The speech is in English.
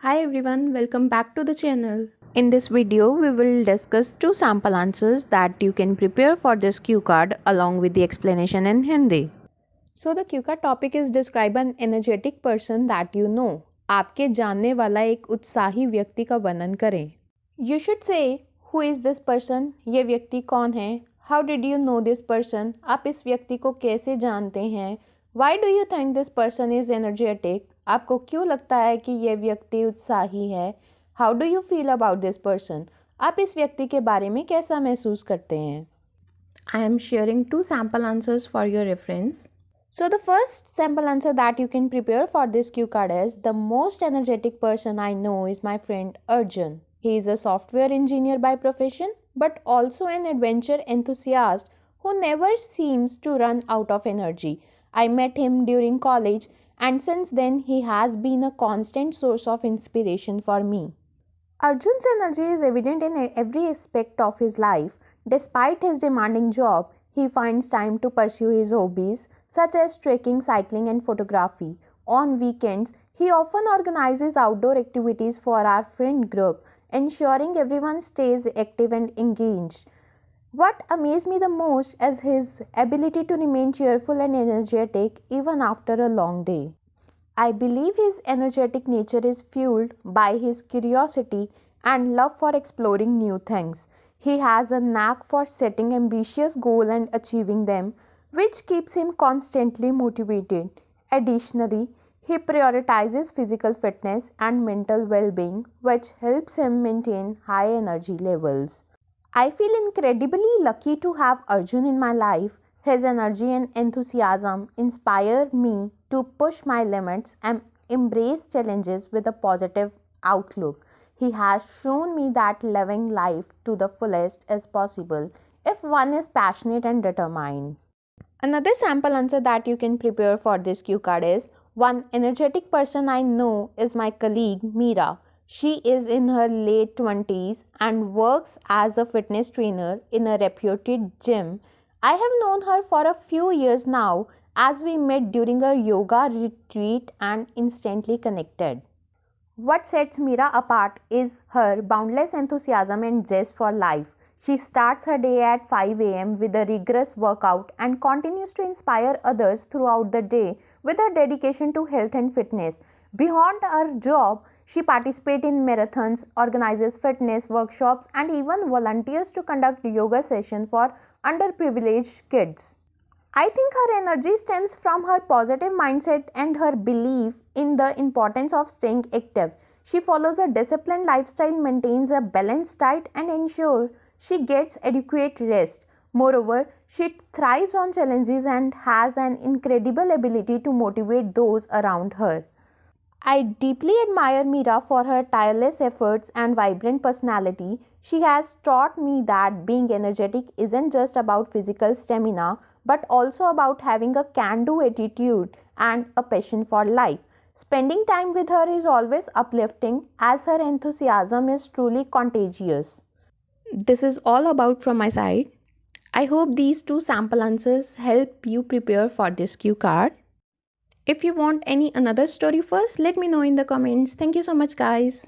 Hi everyone, welcome back to the channel. In this video, we will discuss two sample answers that you can prepare for this cue card along with the explanation in Hindi. So the cue card topic is describe an energetic person that you know. आपके जानने वाला एक उत्साही व्यक्ति का वर्णन करें. You should say who is this person? ये व्यक्ति कौन है? How did you know this person? आप इस व्यक्ति को कैसे जानते हैं? Why do you think this person is energetic? आपको क्यों लगता है कि यह व्यक्ति उत्साही है? How do you feel about this person? आप इस व्यक्ति के बारे में कैसा महसूस करते हैं? I am sharing two sample answers for your reference. So the first sample answer that you can prepare for this cue card is the most energetic person I know is my friend Arjun. He is a software engineer by profession but also an adventure enthusiast who never seems to run out of energy. I met him during college and since then he has been a constant source of inspiration for me. Arjun's energy is evident in every aspect of his life. Despite his demanding job, he finds time to pursue his hobbies such as trekking, cycling and photography. On weekends, he often organizes outdoor activities for our friend group, ensuring everyone stays active and engaged. What amazed me the most is his ability to remain cheerful and energetic even after a long day. I believe his energetic nature is fueled by his curiosity and love for exploring new things. He has a knack for setting ambitious goals and achieving them, which keeps him constantly motivated. Additionally, he prioritizes physical fitness and mental well-being, which helps him maintain high energy levels. I feel incredibly lucky to have Arjun in my life. His energy and enthusiasm inspire me to push my limits and embrace challenges with a positive outlook. He has shown me that living life to the fullest is possible if one is passionate and determined. Another sample answer that you can prepare for this cue card is one energetic person I know is my colleague Meera. She is in her late 20s and works as a fitness trainer in a reputed gym. I have known her for a few years now as we met during a yoga retreat and instantly connected. What sets Meera apart is her boundless enthusiasm and zest for life. She starts her day at 5 a.m. with a rigorous workout and continues to inspire others throughout the day with her dedication to health and fitness. Beyond her job, she participates in marathons, organizes fitness workshops, and even volunteers to conduct yoga sessions for underprivileged kids. I think her energy stems from her positive mindset and her belief in the importance of staying active. She follows a disciplined lifestyle, maintains a balanced diet, and ensures she gets adequate rest. Moreover, she thrives on challenges and has an incredible ability to motivate those around her. I deeply admire Meera for her tireless efforts and vibrant personality. She has taught me that being energetic isn't just about physical stamina, but also about having a can-do attitude and a passion for life. Spending time with her is always uplifting as her enthusiasm is truly contagious. This is all about from my side. I hope these two sample answers help you prepare for this cue card. If you want any another story first, let me know in the comments. Thank you so much guys.